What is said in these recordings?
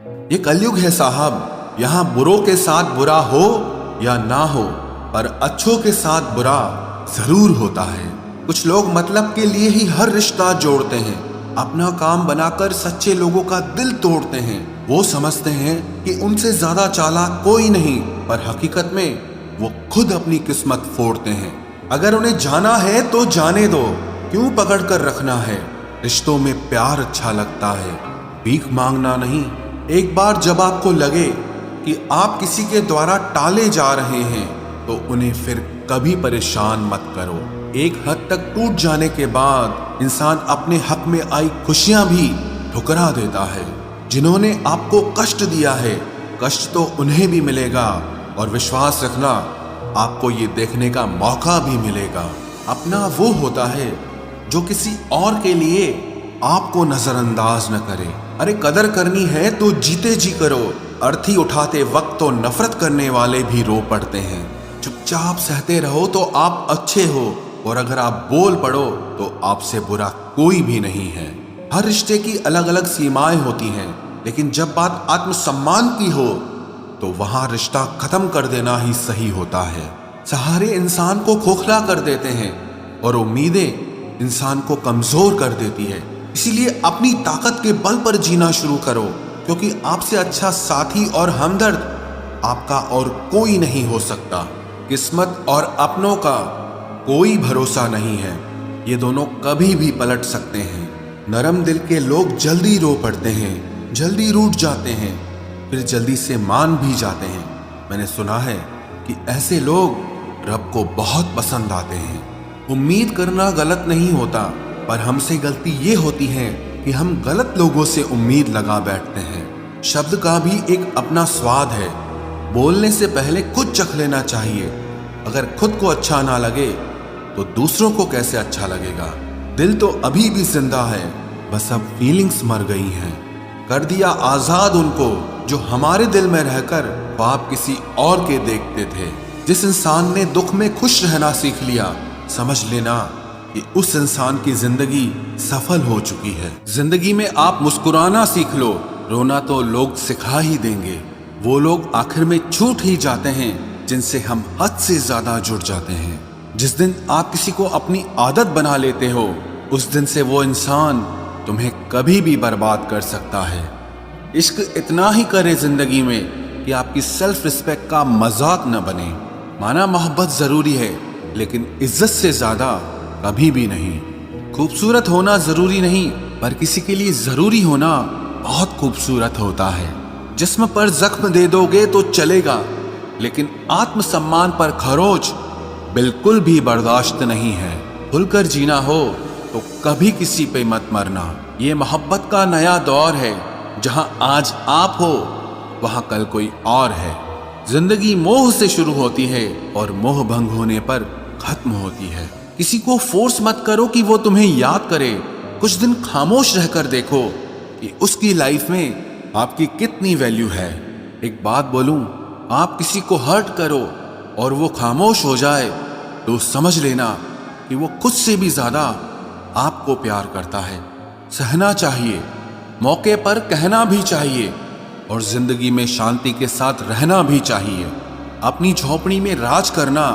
ये कलयुग है साहब, यहाँ बुरों के साथ बुरा हो या ना हो, पर अच्छों के साथ बुरा जरूर होता है। कुछ लोग मतलब के लिए ही हर रिश्ता जोड़ते हैं, अपना काम बनाकर सच्चे लोगों का दिल तोड़ते हैं। वो समझते हैं कि उनसे ज्यादा चालाक कोई नहीं, पर हकीकत में वो खुद अपनी किस्मत फोड़ते हैं। अगर उन्हें जाना है तो जाने दो, क्यों पकड़ कर रखना है। रिश्तों में प्यार अच्छा लगता है, भीख मांगना नहीं। एक बार जब आपको लगे कि आप किसी के द्वारा टाले जा रहे हैं तो उन्हें फिर कभी परेशान मत करो। एक हद तक टूट जाने के बाद इंसान अपने हक में आई खुशियां भी ठुकरा देता है। जिन्होंने आपको कष्ट दिया है, कष्ट तो उन्हें भी मिलेगा, और विश्वास रखना आपको ये देखने का मौका भी मिलेगा। अपना वो होता है जो किसी और के लिए आपको नजरअंदाज न करे। अरे कदर करनी है तो जीते जी करो। अर्थी उठाते वक्त तो नफरत करने वाले भी रो पड़ते हैं। चुपचाप सहते रहो तो आप अच्छे हो, और अगर आप बोल पड़ो तो आपसे बुरा कोई भी नहीं है। हर रिश्ते की अलग अलग सीमाएं होती हैं, लेकिन जब बात आत्मसम्मान की हो तो वहां रिश्ता खत्म कर देना ही सही होता है। सहारे इंसान को खोखला कर देते हैं और उम्मीदें इंसान को कमजोर कर देती है। इसीलिए अपनी ताकत के बल पर जीना शुरू करो, क्योंकि आपसे अच्छा साथी और हमदर्द आपका और कोई नहीं हो सकता। किस्मत और अपनों का कोई भरोसा नहीं है, ये दोनों कभी भी पलट सकते हैं। नरम दिल के लोग जल्दी रो पड़ते हैं, जल्दी रूठ जाते हैं, फिर जल्दी से मान भी जाते हैं। मैंने सुना है कि ऐसे लोग रब को बहुत पसंद आते हैं। उम्मीद करना गलत नहीं होता, पर हमसे गलती ये होती है कि हम गलत लोगों से उम्मीद लगा बैठते हैं। शब्द का भी एक अपना स्वाद है, बोलने से पहले खुद चख लेना चाहिए। अगर खुद को अच्छा ना लगे तो दूसरों को कैसे अच्छा लगेगा। दिल तो अभी भी जिंदा है, बस अब फीलिंग्स मर गई हैं। कर दिया आजाद उनको जो हमारे दिल में रहकर ख्वाब किसी और के देखते थे। जिस इंसान ने दुख में खुश रहना सीख लिया, समझ लेना कि उस इंसान की जिंदगी सफल हो चुकी है। जिंदगी में आप मुस्कुराना सीख लो, रोना तो लोग सिखा ही देंगे। वो लोग आखिर में छूट ही जाते हैं जिनसे हम हद से ज्यादा जुड़ जाते हैं। जिस दिन आप किसी को अपनी आदत बना लेते हो, उस दिन से वो इंसान तुम्हें कभी भी बर्बाद कर सकता है। इश्क इतना ही करे जिंदगी में कि आपकी सेल्फ रिस्पेक्ट का मजाक न बने। माना मोहब्बत जरूरी है, लेकिन इज्जत से ज्यादा कभी भी नहीं। खूबसूरत होना जरूरी नहीं, पर किसी के लिए जरूरी होना बहुत खूबसूरत होता है। जिस्म पर जख्म दे दोगे तो चलेगा, लेकिन आत्मसम्मान पर खरोच बिल्कुल भी बर्दाश्त नहीं है। खुलकर जीना हो तो कभी किसी पे मत मरना। ये मोहब्बत का नया दौर है, जहां आज आप हो वहां कल कोई और है। जिंदगी मोह से शुरू होती है और मोह भंग होने पर खत्म होती है। किसी को फोर्स मत करो कि वो तुम्हें याद करे। कुछ दिन खामोश रहकर देखो कि उसकी लाइफ में आपकी कितनी वैल्यू है। एक बात बोलूं, आप किसी को हर्ट करो और वो खामोश हो जाए तो समझ लेना कि वो खुद से भी ज्यादा आपको प्यार करता है। सहना चाहिए, मौके पर कहना भी चाहिए, और जिंदगी में शांति के साथ रहना भी चाहिए। अपनी झोपड़ी में राज करना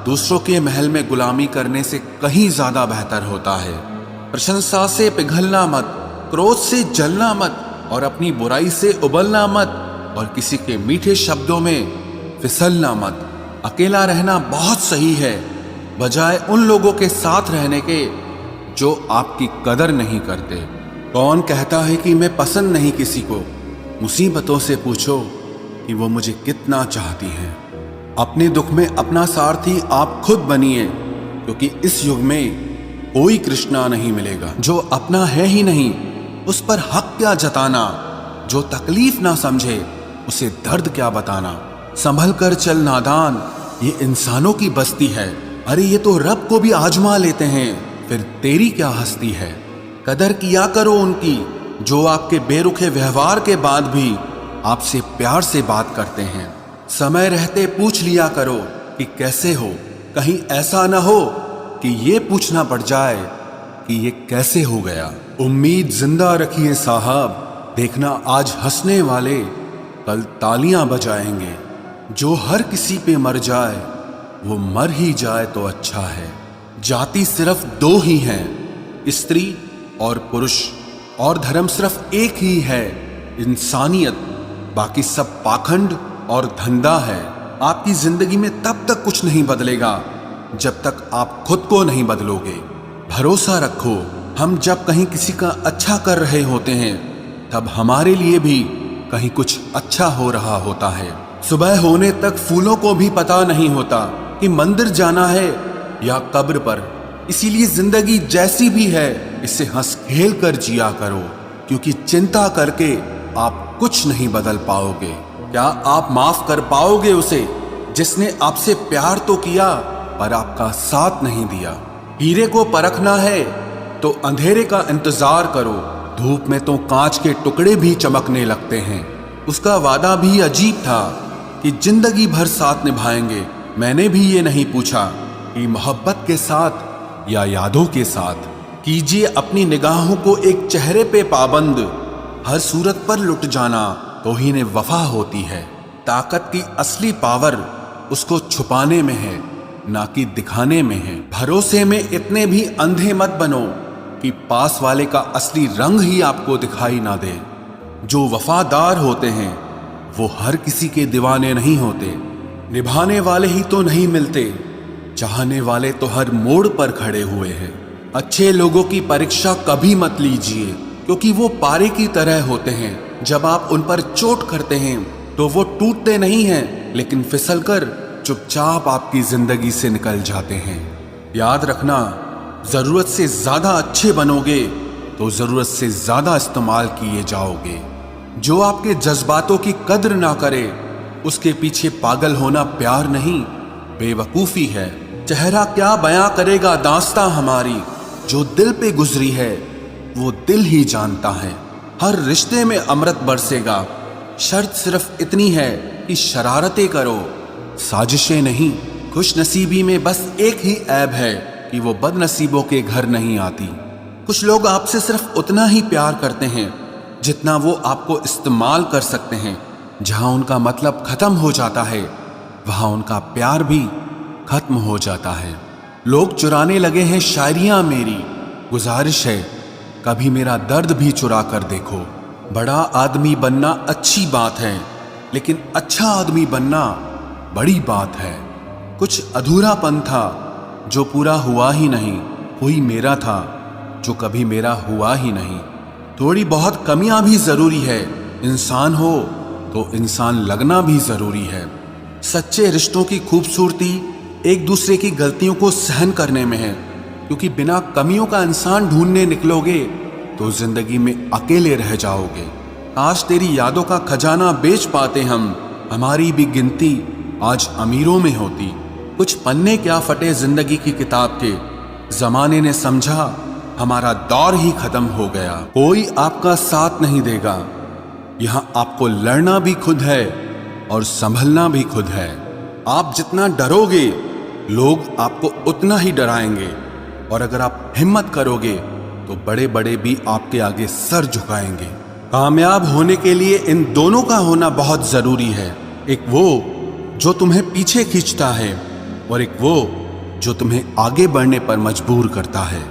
दूसरों के महल में गुलामी करने से कहीं ज्यादा बेहतर होता है। प्रशंसा से पिघलना मत, क्रोध से जलना मत, और अपनी बुराई से उबलना मत, और किसी के मीठे शब्दों में फिसलना मत। अकेला रहना बहुत सही है, बजाय उन लोगों के साथ रहने के जो आपकी कदर नहीं करते। कौन कहता है कि मैं पसंद नहीं किसी को? मुसीबतों से पूछो कि वो मुझे कितना चाहती हैं। अपने दुख में अपना सारथी आप खुद बनिए, क्योंकि इस युग में कोई कृष्णा नहीं मिलेगा। जो अपना है ही नहीं, उस पर हक क्या जताना। जो तकलीफ ना समझे, उसे दर्द क्या बताना। संभल कर चल नादान, ये इंसानों की बस्ती है। अरे ये तो रब को भी आजमा लेते हैं, फिर तेरी क्या हस्ती है। कदर किया करो उनकी जो आपके बेरुखे व्यवहार के बाद भी आपसे प्यार से बात करते हैं। समय रहते पूछ लिया करो कि कैसे हो, कहीं ऐसा ना हो कि ये पूछना पड़ जाए कि ये कैसे हो गया। उम्मीद जिंदा रखिए साहब, देखना आज हंसने वाले कल तालियां बजाएंगे। जो हर किसी पे मर जाए वो मर ही जाए तो अच्छा है। जाति सिर्फ दो ही हैं, स्त्री और पुरुष, और धर्म सिर्फ एक ही है, इंसानियत। बाकी सब पाखंड और धंधा है। आपकी जिंदगी में तब तक कुछ नहीं बदलेगा जब तक आप खुद को नहीं बदलोगे। भरोसा रखो, हम जब कहीं किसी का अच्छा कर रहे होते हैं तब हमारे लिए भी कहीं कुछ अच्छा हो रहा होता है। सुबह होने तक फूलों को भी पता नहीं होता कि मंदिर जाना है या कब्र पर। इसीलिए जिंदगी जैसी भी है इसे हंस खेल कर जिया करो, क्योंकि चिंता करके आप कुछ नहीं बदल पाओगे। क्या आप माफ कर पाओगे उसे जिसने आपसे प्यार तो किया पर आपका साथ नहीं दिया? हीरे को परखना है तो अंधेरे का इंतजार करो। धूप में तो कांच के टुकड़े भी चमकने लगते हैं। उसका वादा भी अजीब था कि जिंदगी भर साथ निभाएंगे। मैंने भी ये नहीं पूछा कि मोहब्बत के साथ या यादों के साथ। कीजिए अपनी निगाहों को एक चेहरे पे पाबंद, हर सूरत पर लुट जाना तो ही ने वफा होती है। ताकत की असली पावर उसको छुपाने में है, ना कि दिखाने में है। भरोसे में इतने भी अंधे मत बनो कि पास वाले का असली रंग ही आपको दिखाई ना दे। जो वफादार होते हैं वो हर किसी के दीवाने नहीं होते। निभाने वाले ही तो नहीं मिलते, चाहने वाले तो हर मोड़ पर खड़े हुए हैं। अच्छे लोगों की परीक्षा कभी मत लीजिए, क्योंकि वो पारे की तरह होते हैं। जब आप उन पर चोट करते हैं तो वो टूटते नहीं हैं, लेकिन फिसलकर चुपचाप आपकी जिंदगी से निकल जाते हैं। याद रखना, जरूरत से ज्यादा अच्छे बनोगे तो जरूरत से ज्यादा इस्तेमाल किए जाओगे। जो आपके जज्बातों की कद्र ना करे उसके पीछे पागल होना प्यार नहीं, बेवकूफी है। चेहरा क्या बयां करेगा दास्तां हमारी, जो दिल पे गुजरी है वो दिल ही जानता है। हर रिश्ते में अमृत बरसेगा, शर्त सिर्फ इतनी है कि शरारतें करो, साजिशें नहीं। खुश नसीबी में बस एक ही ऐब है कि वो बदनसीबों के घर नहीं आती। कुछ लोग आपसे सिर्फ उतना ही प्यार करते हैं जितना वो आपको इस्तेमाल कर सकते हैं। जहां उनका मतलब खत्म हो जाता है वहां उनका प्यार भी खत्म हो जाता है। लोग चुराने लगे हैं शायरियां मेरी, गुजारिश है कभी मेरा दर्द भी चुरा कर देखो। बड़ा आदमी बनना अच्छी बात है, लेकिन अच्छा आदमी बनना बड़ी बात है। कुछ अधूरापन था जो पूरा हुआ ही नहीं, कोई मेरा था जो कभी मेरा हुआ ही नहीं। थोड़ी बहुत कमियां भी जरूरी है, इंसान हो तो इंसान लगना भी जरूरी है। सच्चे रिश्तों की खूबसूरती एक दूसरे की गलतियों को सहन करने में है, क्योंकि बिना कमियों का इंसान ढूंढने निकलोगे तो जिंदगी में अकेले रह जाओगे। आज तेरी यादों का खजाना बेच पाते हम, हमारी भी गिनती आज अमीरों में होती। कुछ पन्ने क्या फटे जिंदगी की किताब के, जमाने ने समझा हमारा दौर ही खत्म हो गया। कोई आपका साथ नहीं देगा, यहाँ आपको लड़ना भी खुद है और संभलना भी खुद है। आप जितना डरोगे लोग आपको उतना ही डराएंगे, और अगर आप हिम्मत करोगे तो बड़े बड़े भी आपके आगे सर झुकाएंगे। कामयाब होने के लिए इन दोनों का होना बहुत जरूरी है, एक वो जो तुम्हें पीछे खींचता है और एक वो जो तुम्हें आगे बढ़ने पर मजबूर करता है।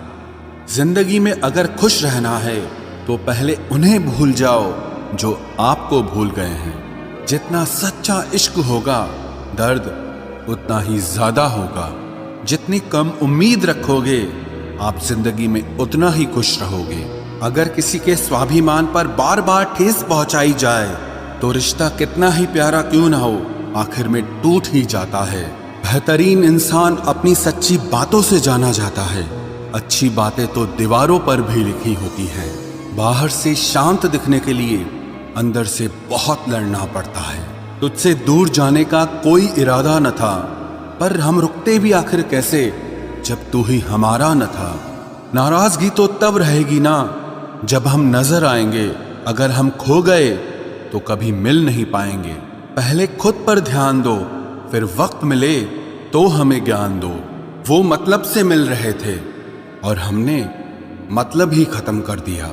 जिंदगी में अगर खुश रहना है तो पहले उन्हें भूल जाओ जो आपको भूल गए हैं। जितना सच्चा इश्क होगा दर्द उतना ही ज्यादा होगा। जितनी कम उम्मीद रखोगे आप जिंदगी में उतना ही खुश रहोगे। अगर किसी के स्वाभिमान पर बार बार ठेस पहुंचाई जाए तो रिश्ता कितना ही प्यारा क्यों ना हो, आखिर में टूट ही जाता है। बेहतरीन इंसान अपनी सच्ची बातों से जाना जाता है। अच्छी बातें तो दीवारों पर भी लिखी होती हैं। बाहर से शांत दिखने के लिए अंदर से बहुत लड़ना पड़ता है। तुझसे दूर जाने का कोई इरादा न था, पर हम रुकते भी आखिर कैसे जब तू ही हमारा न था। नाराजगी तो तब रहेगी ना जब हम नजर आएंगे, अगर हम खो गए तो कभी मिल नहीं पाएंगे। पहले खुद पर ध्यान दो, फिर वक्त मिले तो हमें ज्ञान दो। वो मतलब से मिल रहे थे और हमने मतलब ही खत्म कर दिया।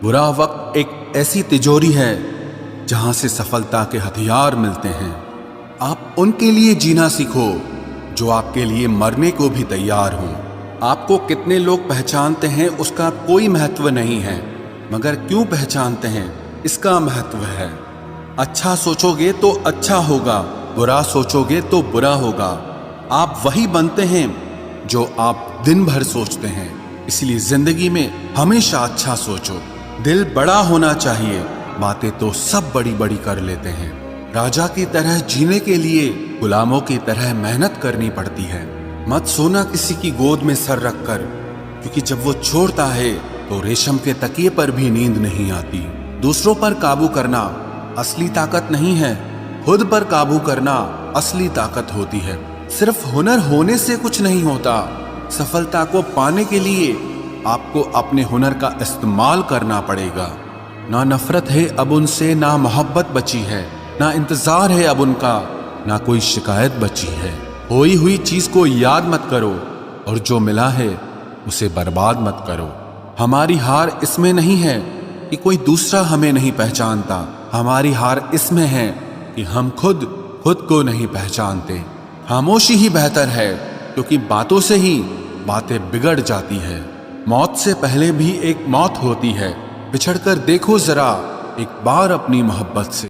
बुरा वक्त एक ऐसी तिजोरी है जहां से सफलता के हथियार मिलते हैं। आप उनके लिए जीना सीखो जो आपके लिए मरने को भी तैयार हों। आपको कितने लोग पहचानते हैं उसका कोई महत्व नहीं है, मगर क्यों पहचानते हैं इसका महत्व है। अच्छा सोचोगे तो अच्छा होगा, बुरा सोचोगे तो बुरा होगा। आप वही बनते हैं जो आप दिन भर सोचते हैं। इसलिए जिंदगी में हमेशा अच्छा सोचो। दिल बड़ा होना चाहिए, बातें तो सब बड़ी बड़ी कर लेते हैं। राजा की तरह जीने के लिए गुलामों की तरह मेहनत करनी पड़ती है। मत सोना किसी की गोद में सर रखकर, क्योंकि जब वो छोड़ता है तो रेशम के तकिए पर भी नींद नहीं आती। दूसरों पर काबू करना असली ताकत नहीं है, खुद पर काबू करना असली ताकत होती है। सिर्फ हुनर होने से कुछ नहीं होता। सफलता को पाने के लिए आपको अपने हुनर का इस्तेमाल करना पड़ेगा। ना नफरत है अब उनसे, ना मोहब्बत बची है, ना इंतजार है अब उनका, ना कोई शिकायत बची है। खोई हुई चीज को याद मत करो और जो मिला है उसे बर्बाद मत करो। हमारी हार इसमें नहीं है कि कोई दूसरा हमें नहीं पहचानता, हमारी हार इसमें है कि हम खुद को नहीं पहचानते। खामोशी ही बेहतर है, क्योंकि बातों से ही बातें बिगड़ जाती है। मौत से पहले भी एक मौत होती है। बिछड़कर देखो जरा एक बार अपनी मोहब्बत से।